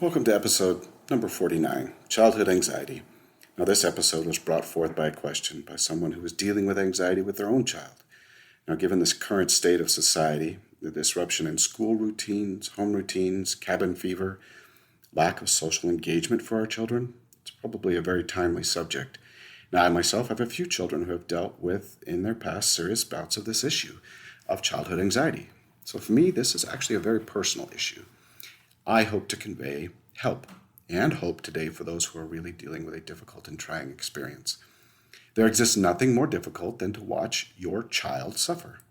Welcome to episode number 49, Childhood Anxiety. Now, this episode was brought forth by a question by someone who was dealing with anxiety with their own child. Now, given this current state of society, the disruption in school routines, home routines, cabin fever, lack of social engagement for our children, it's probably a very timely subject. Now, I myself have a few children who have dealt with, in their past, serious bouts of this issue of childhood anxiety. So for me, this is actually a very personal issue. I hope to convey help and hope today for those who are really dealing with a difficult and trying experience. There exists nothing more difficult than to watch your child suffer.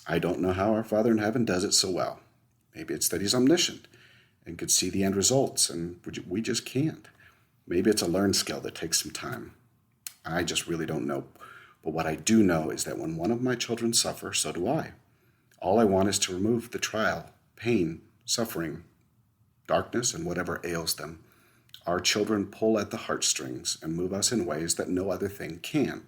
I don't know how our Father in heaven does it so well. Maybe it's that he's omniscient and could see the end results, and we just can't. Maybe it's a learned skill that takes some time. I just really don't know. But what I do know is that when one of my children suffer, so do I. All I want is to remove the trial, pain, suffering, darkness, and whatever ails them. Our children pull at the heartstrings and move us in ways that no other thing can.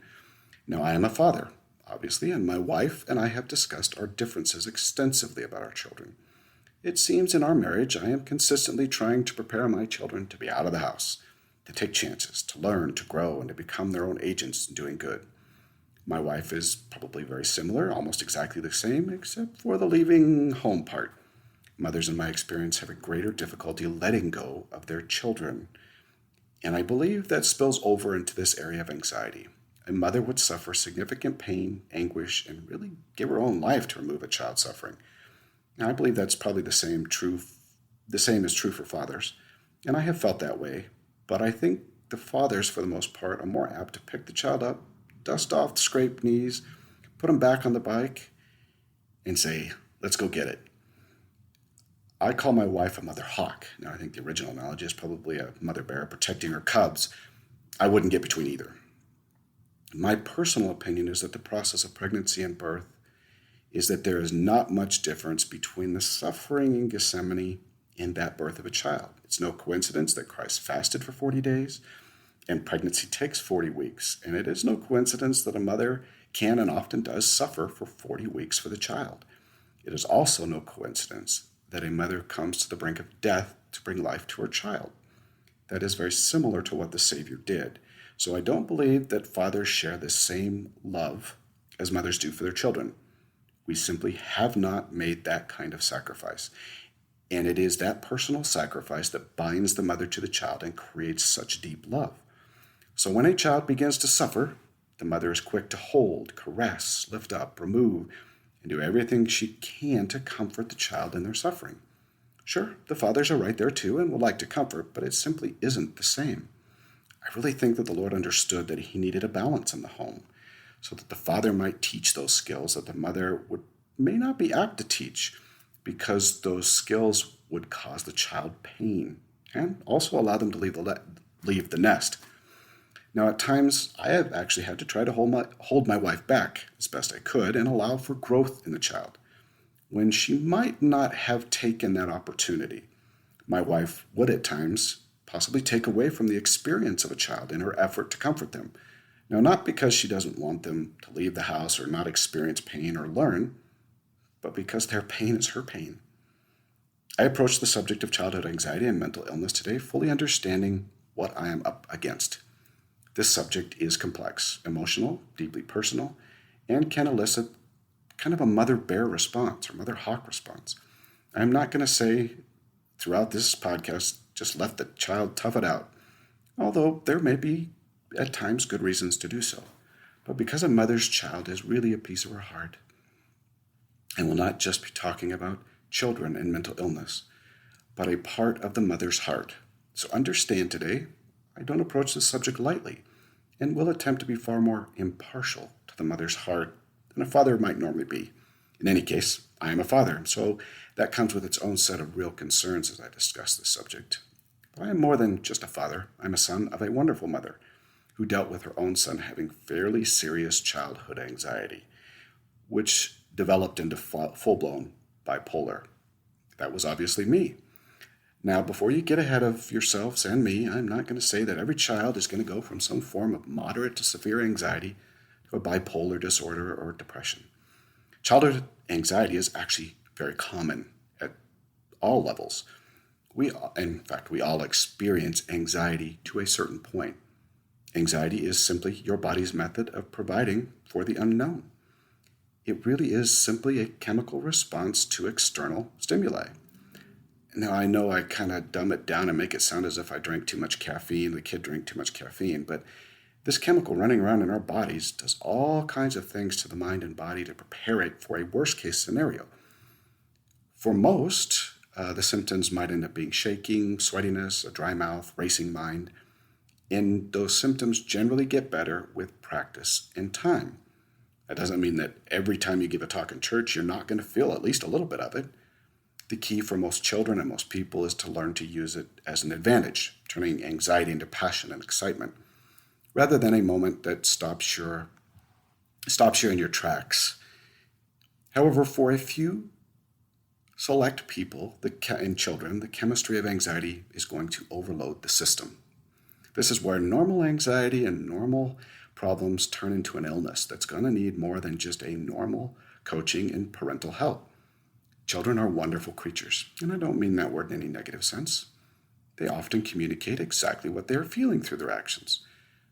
Now, I am a father, obviously, and my wife and I have discussed our differences extensively about our children. It seems in our marriage I am consistently trying to prepare my children to be out of the house, to take chances, to learn, to grow, and to become their own agents in doing good. My wife is probably very similar, almost exactly the same, except for the leaving home part. Mothers, in my experience, have a greater difficulty letting go of their children. And I believe that spills over into this area of anxiety. A mother would suffer significant pain, anguish, and really give her own life to remove a child's suffering. Now, I believe that's probably the same is true for fathers. And I have felt that way. But I think the fathers, for the most part, are more apt to pick the child up, dust off the scraped knees, put him back on the bike, and say, let's go get it. I call my wife a mother hawk. Now, I think the original analogy is probably a mother bear protecting her cubs. I wouldn't get between either. My personal opinion is that the process of pregnancy and birth is that there is not much difference between the suffering in Gethsemane and that birth of a child. It's no coincidence that Christ fasted for 40 days and pregnancy takes 40 weeks. And it is no coincidence that a mother can and often does suffer for 40 weeks for the child. It is also no coincidence that a mother comes to the brink of death to bring life to her child. That is very similar to what the Savior did. So I don't believe that fathers share the same love as mothers do for their children. We simply have not made that kind of sacrifice. And it is that personal sacrifice that binds the mother to the child and creates such deep love. So when a child begins to suffer, the mother is quick to hold, caress, lift up, remove, and do everything she can to comfort the child in their suffering. Sure, the fathers are right there too and would like to comfort, but it simply isn't the same. I really think that the Lord understood that he needed a balance in the home so that the father might teach those skills that the mother may not be apt to teach because those skills would cause the child pain and also allow them to leave the nest. Now, at times, I have actually had to try to hold my wife back as best I could and allow for growth in the child, when she might not have taken that opportunity. My wife would at times possibly take away from the experience of a child in her effort to comfort them. Now, not because she doesn't want them to leave the house or not experience pain or learn, but because their pain is her pain. I approach the subject of childhood anxiety and mental illness today fully understanding what I am up against. This subject is complex, emotional, deeply personal, and can elicit kind of a mother bear response or mother hawk response. I'm not going to say throughout this podcast, just let the child tough it out, although there may be at times good reasons to do so. But because a mother's child is really a piece of her heart, and will not just be talking about children and mental illness, but a part of the mother's heart. So understand today, I don't approach this subject lightly and will attempt to be far more impartial to the mother's heart than a father might normally be. In any case, I am a father, so that comes with its own set of real concerns as I discuss this subject. But I am more than just a father. I'm a son of a wonderful mother who dealt with her own son having fairly serious childhood anxiety, which developed into full-blown bipolar. That was obviously me. Now, before you get ahead of yourselves and me, I'm not going to say that every child is going to go from some form of moderate to severe anxiety to a bipolar disorder or depression. Childhood anxiety is actually very common at all levels. In fact, we all experience anxiety to a certain point. Anxiety is simply your body's method of providing for the unknown. It really is simply a chemical response to external stimuli. Now, I know I kind of dumb it down and make it sound as if I drank too much caffeine, the kid drank too much caffeine, but this chemical running around in our bodies does all kinds of things to the mind and body to prepare it for a worst case scenario. For most, the symptoms might end up being shaking, sweatiness, a dry mouth, racing mind, and those symptoms generally get better with practice and time. That doesn't mean that every time you give a talk in church, you're not going to feel at least a little bit of it. The key for most children and most people is to learn to use it as an advantage, turning anxiety into passion and excitement, rather than a moment that stops you in your tracks. However, for a few select people and children, the chemistry of anxiety is going to overload the system. This is where normal anxiety and normal problems turn into an illness that's going to need more than just a normal coaching and parental help. Children are wonderful creatures, and I don't mean that word in any negative sense. They often communicate exactly what they are feeling through their actions.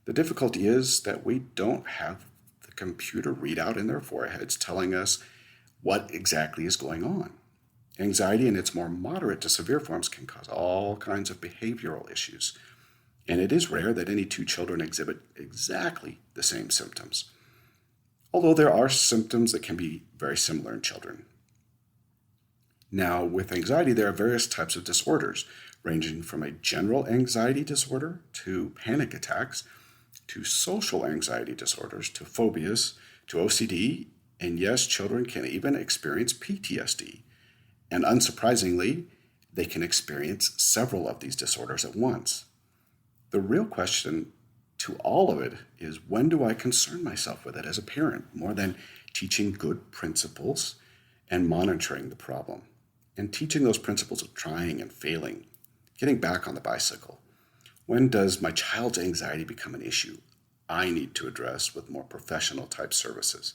The difficulty is that we don't have the computer readout in their foreheads telling us what exactly is going on. Anxiety in its more moderate to severe forms can cause all kinds of behavioral issues, and it is rare that any two children exhibit exactly the same symptoms, although there are symptoms that can be very similar in children. Now, with anxiety, there are various types of disorders, ranging from a general anxiety disorder to panic attacks, to social anxiety disorders, to phobias, to OCD, and yes, children can even experience PTSD. And unsurprisingly, they can experience several of these disorders at once. The real question to all of it is, when do I concern myself with it as a parent, more than teaching good principles and monitoring the problem, and teaching those principles of trying and failing, getting back on the bicycle? When does my child's anxiety become an issue I need to address with more professional type services?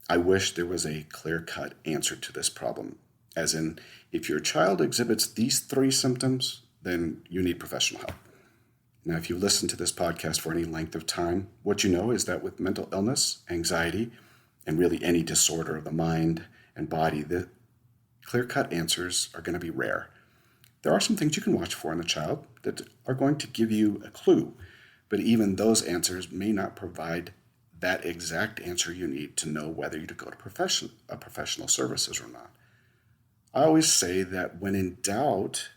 I wish there was a clear-cut answer to this problem, as in, if your child exhibits these 3 symptoms, then you need professional help. Now, if you've listened to this podcast for any length of time, what you know is that with mental illness, anxiety, and really any disorder of the mind and body, the clear-cut answers are going to be rare. There are some things you can watch for in the child that are going to give you a clue, but even those answers may not provide that exact answer you need to know whether you to go to professional services or not. I always say that when in doubt,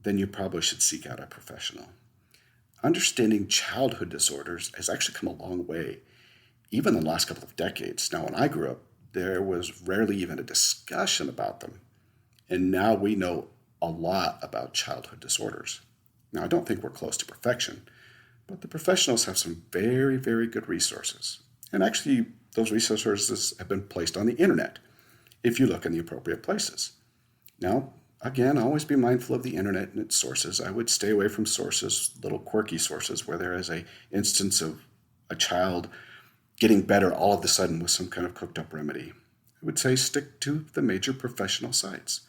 then you probably should seek out a professional. Understanding childhood disorders has actually come a long way, even in the last couple of decades. Now, when I grew up, there was rarely even a discussion about them. And now we know a lot about childhood disorders. Now, I don't think we're close to perfection, but the professionals have some very, very good resources. And actually, those resources have been placed on the internet if you look in the appropriate places. Now, again, always be mindful of the internet and its sources. I would stay away from sources, little quirky sources, where there is an instance of a child getting better all of a sudden with some kind of cooked up remedy. I would say stick to the major professional sites.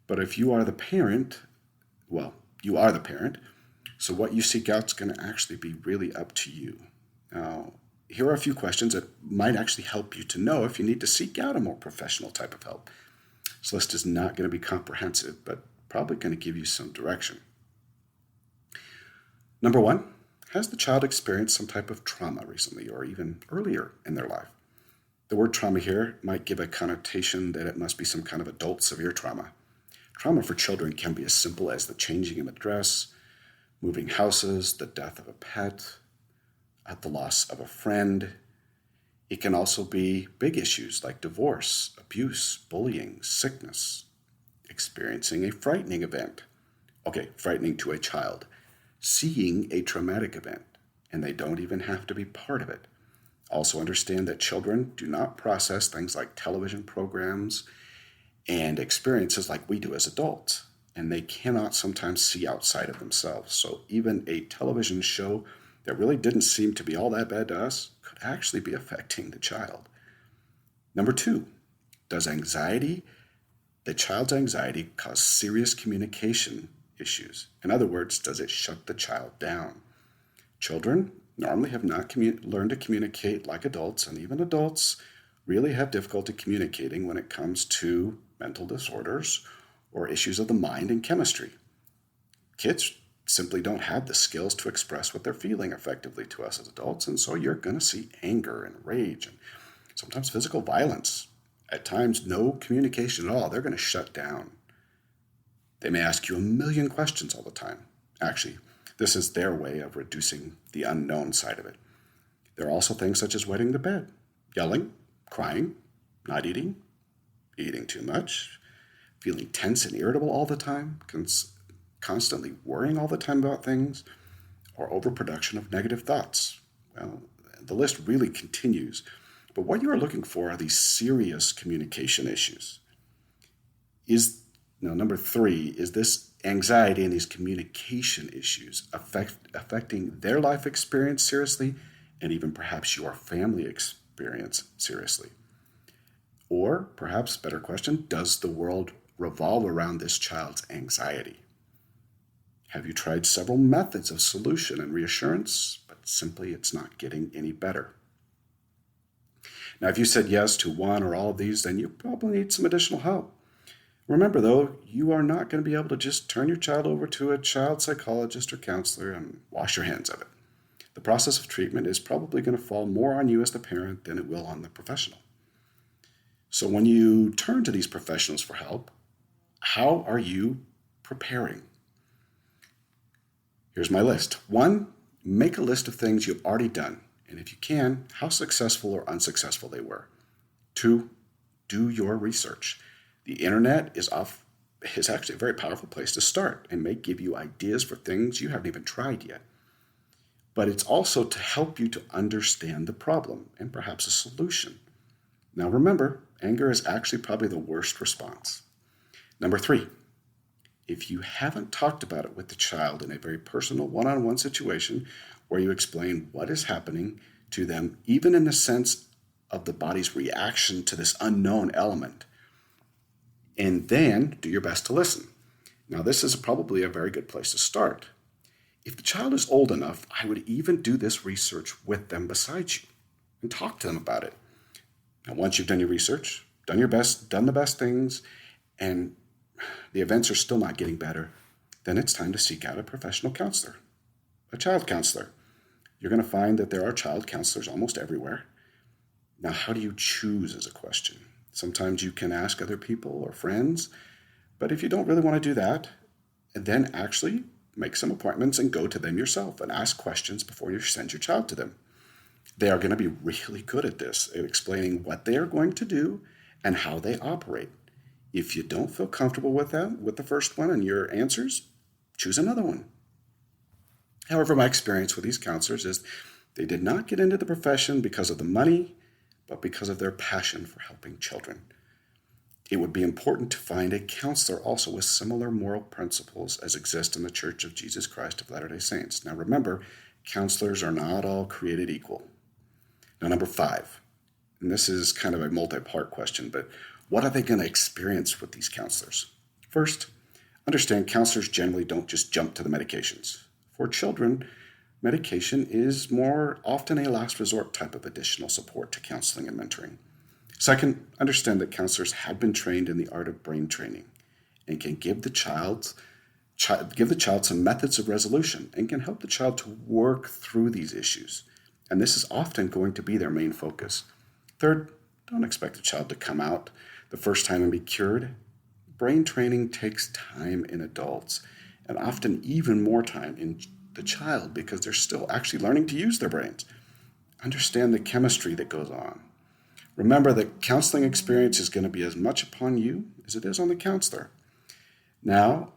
But if you are the parent, well, you are the parent, so what you seek out is going to actually be really up to you. Now, here are a few questions that might actually help you to know if you need to seek out a more professional type of help. This list is not going to be comprehensive, but probably going to give you some direction. Number 1, has the child experienced some type of trauma recently or even earlier in their life? The word trauma here might give a connotation that it must be some kind of adult severe trauma. Trauma for children can be as simple as the changing of a dress, moving houses, the death of a pet, the loss of a friend. It can also be big issues like divorce, abuse, bullying, sickness, experiencing a frightening event. Okay, frightening to a child. Seeing a traumatic event, and they don't even have to be part of it. Also understand that children do not process things like television programs and experiences like we do as adults, and they cannot sometimes see outside of themselves. So even a television show that really didn't seem to be all that bad to us could actually be affecting the child. Number 2, does anxiety the child's anxiety cause serious communication issues? In other words, does it shut the child down? Children normally have not learned to communicate like adults, and even adults really have difficulty communicating when it comes to mental disorders or issues of the mind and chemistry. Kids simply don't have the skills to express what they're feeling effectively to us as adults, and so you're going to see anger and rage and sometimes physical violence. At times, no communication at all. They're going to shut down. They may ask you a million questions all the time. Actually, this is their way of reducing the unknown side of it. There are also things such as wetting the bed, yelling, crying, not eating, eating too much, feeling tense and irritable all the time, constantly worrying all the time about things, or overproduction of negative thoughts. Well, the list really continues. But what you are looking for are these serious communication issues. Number 3, is this anxiety and these communication issues affecting their life experience seriously, and even perhaps your family experience seriously? Or perhaps, better question, does the world revolve around this child's anxiety? Have you tried several methods of solution and reassurance, but simply it's not getting any better? Now, if you said yes to one or all of these, then you probably need some additional help. Remember, though, you are not going to be able to just turn your child over to a child psychologist or counselor and wash your hands of it. The process of treatment is probably going to fall more on you as the parent than it will on the professional. So when you turn to these professionals for help, how are you preparing? Here's my list. 1, make a list of things you've already done, and if you can, how successful or unsuccessful they were. 2, do your research. The internet is actually a very powerful place to start and may give you ideas for things you haven't even tried yet. But it's also to help you to understand the problem and perhaps a solution. Now remember, anger is actually probably the worst response. Number 3, if you haven't talked about it with the child in a very personal one-on-one situation where you explain what is happening to them, even in the sense of the body's reaction to this unknown element, and then do your best to listen. Now, this is probably a very good place to start. If the child is old enough, I would even do this research with them beside you and talk to them about it. Now, once you've done your research, done the best things, and the events are still not getting better, then it's time to seek out a professional counselor, a child counselor. You're going to find that there are child counselors almost everywhere. Now, how do you choose is a question. Sometimes you can ask other people or friends, but if you don't really want to do that, then actually make some appointments and go to them yourself and ask questions before you send your child to them. They are going to be really good at this, at explaining what they are going to do and how they operate. If you don't feel comfortable with them, with the first one and your answers, choose another one. However, my experience with these counselors is they did not get into the profession because of the money, but because of their passion for helping children. It would be important to find a counselor also with similar moral principles as exist in the Church of Jesus Christ of Latter-day Saints. Now remember, counselors are not all created equal. Now, number 5, and this is kind of a multi-part question, but what are they going to experience with these counselors? First, understand counselors generally don't just jump to the medications. For children, medication is more often a last resort type of additional support to counseling and mentoring. Second, understand that counselors have been trained in the art of brain training and can give the child some methods of resolution and can help the child to work through these issues. And this is often going to be their main focus. Third, don't expect the child to come out the first time and be cured. Brain training takes time in adults and often even more time in the child because they're still actually learning to use their brains. Understand the chemistry that goes on. Remember that counseling experience is going to be as much upon you as it is on the counselor. Now,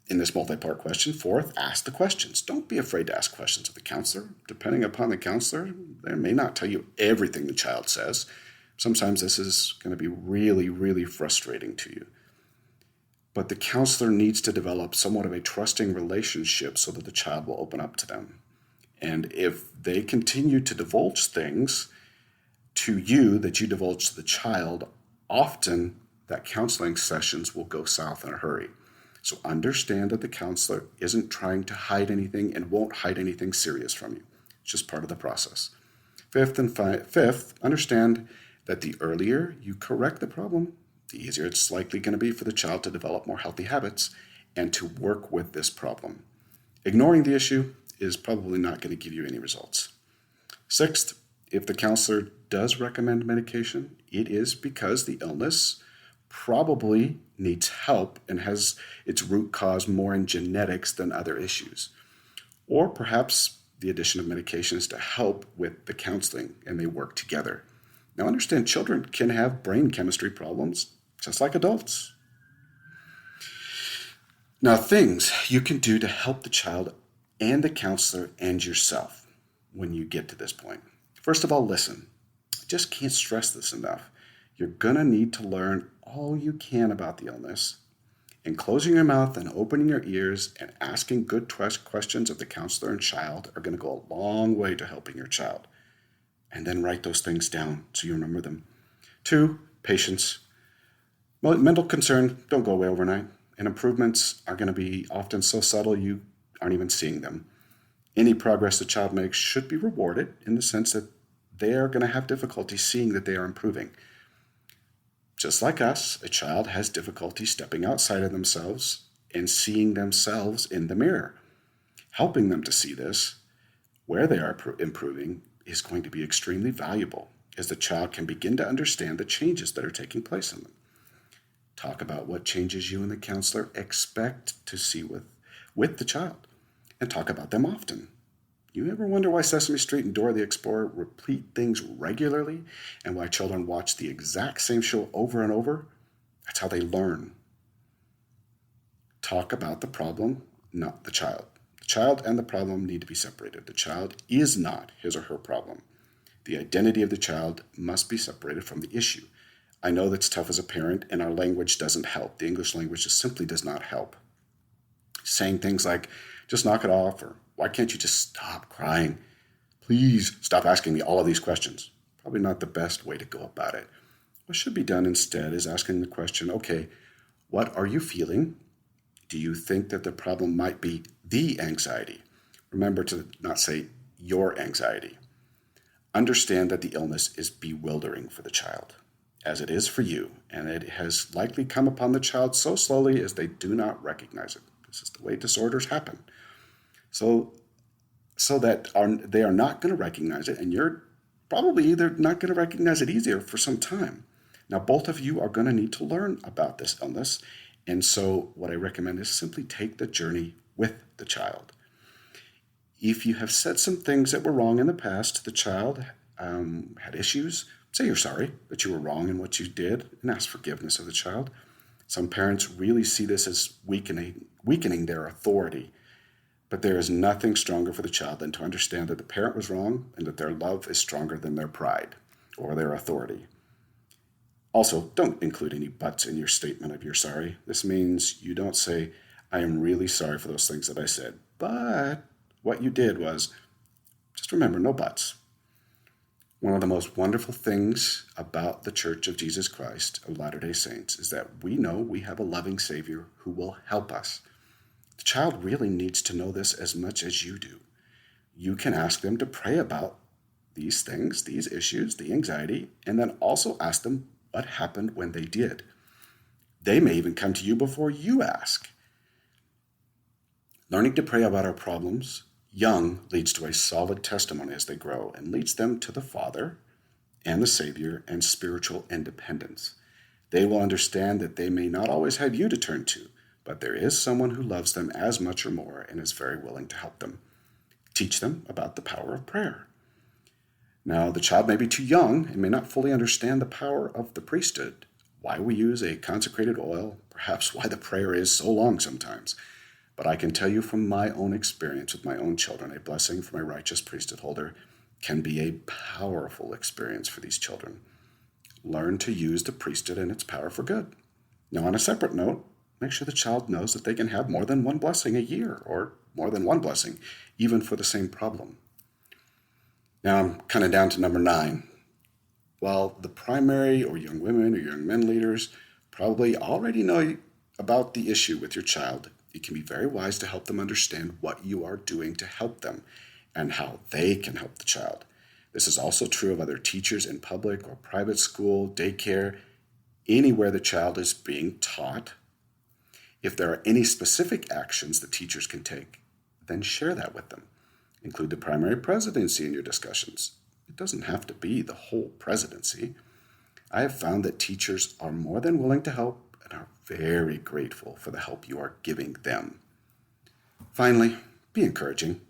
in this multi-part question, fourth, ask the questions. Don't be afraid to ask questions of the counselor. Depending upon the counselor, they may not tell you everything the child says. Sometimes this is going to be really, really frustrating to you. But the counselor needs to develop somewhat of a trusting relationship so that the child will open up to them. And if they continue to divulge things to you that you divulge to the child, often that counseling sessions will go south in a hurry. So understand that the counselor isn't trying to hide anything and won't hide anything serious from you. It's just part of the process. Fifth, understand that the earlier you correct the problem, the easier it's likely going to be for the child to develop more healthy habits and to work with this problem. Ignoring the issue is probably not going to give you any results. Sixth, if the counselor does recommend medication, it is because the illness probably needs help and has its root cause more in genetics than other issues. Or perhaps the addition of medications to help with the counseling and they work together. Now understand, children can have brain chemistry problems just like adults. Now, things you can do to help the child and the counselor and yourself when you get to this point. First of all, listen. I just can't stress this enough. You're going to need to learn all you can about the illness. And closing your mouth and opening your ears and asking good questions of the counselor and child are going to go a long way to helping your child. And then write those things down so you remember them. 2, patience. Mental concern don't go away overnight. And improvements are going to be often so subtle you aren't even seeing them. Any progress the child makes should be rewarded in the sense that they are going to have difficulty seeing that they are improving. Just like us, a child has difficulty stepping outside of themselves and seeing themselves in the mirror. Helping them to see this, where they are improving, is going to be extremely valuable as the child can begin to understand the changes that are taking place in them. Talk about what changes you and the counselor expect to see with the child, and talk about them often. You ever wonder why Sesame Street and Dora the Explorer repeat things regularly and why children watch the exact same show over and over? That's how they learn. Talk about the problem, not the child. The child and the problem need to be separated. The child is not his or her problem. The identity of the child must be separated from the issue. I know that's tough as a parent, and our language doesn't help. The English language just simply does not help. Saying things like, just knock it off, or why can't you just stop crying? Please stop asking me all of these questions. Probably not the best way to go about it. What should be done instead is asking the question, okay, what are you feeling? Do you think that the problem might be the anxiety? Remember to not say your anxiety. Understand that the illness is bewildering for the child, as it is for you, and it has likely come upon the child so slowly as they do not recognize it. This is the way disorders happen. So that they are not going to recognize it, and you're probably either not going to recognize it either for some time. Now, both of you are going to need to learn about this illness, and so what I recommend is simply take the journey with the child. If you have said some things that were wrong in the past, the child had issues, say you're sorry that you were wrong in what you did and ask forgiveness of the child. Some parents really see this as weakening their authority, but there is nothing stronger for the child than to understand that the parent was wrong and that their love is stronger than their pride or their authority. Also, don't include any buts in your statement of you're sorry. This means you don't say, I am really sorry for those things that I said, but what you did was, just remember, no buts. One of the most wonderful things about the Church of Jesus Christ of Latter-day Saints is that we know we have a loving Savior who will help us. The child really needs to know this as much as you do. You can ask them to pray about these things, these issues, the anxiety, and then also ask them what happened when they did. They may even come to you before you ask. Learning to pray about our problems young leads to a solid testimony as they grow and leads them to the Father and the Savior and spiritual independence. They will understand that they may not always have you to turn to, but there is someone who loves them as much or more and is very willing to help them. Teach them about the power of prayer. Now, the child may be too young and may not fully understand the power of the priesthood, why we use a consecrated oil, perhaps why the prayer is so long sometimes. But I can tell you from my own experience with my own children, a blessing from a righteous priesthood holder can be a powerful experience for these children. Learn to use the priesthood and its power for good. Now, on a separate note, make sure the child knows that they can have more than one blessing a year, or more than one blessing, even for the same problem. Now I'm kind of down to number 9. While the primary or young women or young men leaders probably already know about the issue with your child, it can be very wise to help them understand what you are doing to help them and how they can help the child. This is also true of other teachers in public or private school, daycare, anywhere the child is being taught. If there are any specific actions that teachers can take, then share that with them. Include the primary presidency in your discussions. It doesn't have to be the whole presidency. I have found that teachers are more than willing to help and are very grateful for the help you are giving them. Finally, be encouraging.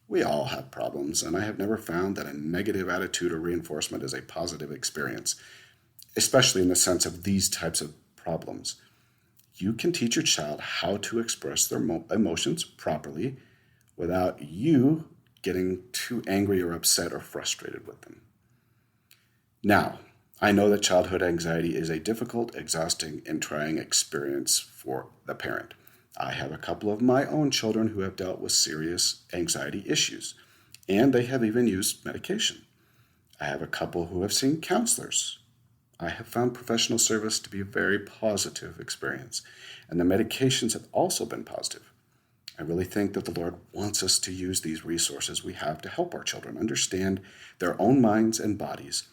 We all have problems, and I have never found that a negative attitude or reinforcement is a positive experience, especially in the sense of these types of problems. You can teach your child how to express their emotions properly without you getting too angry or upset or frustrated with them. Now, I know that childhood anxiety is a difficult, exhausting, and trying experience for the parent. I have a couple of my own children who have dealt with serious anxiety issues, and they have even used medication. I have a couple who have seen counselors. I have found professional service to be a very positive experience, and the medications have also been positive. I really think that the Lord wants us to use these resources we have to help our children understand their own minds and bodies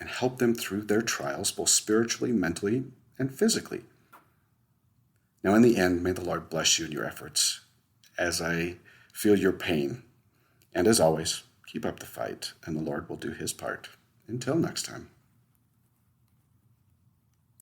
and help them through their trials, both spiritually, mentally, and physically. Now, in the end, may the Lord bless you in your efforts as I feel your pain. And as always, keep up the fight, and the Lord will do his part. Until next time.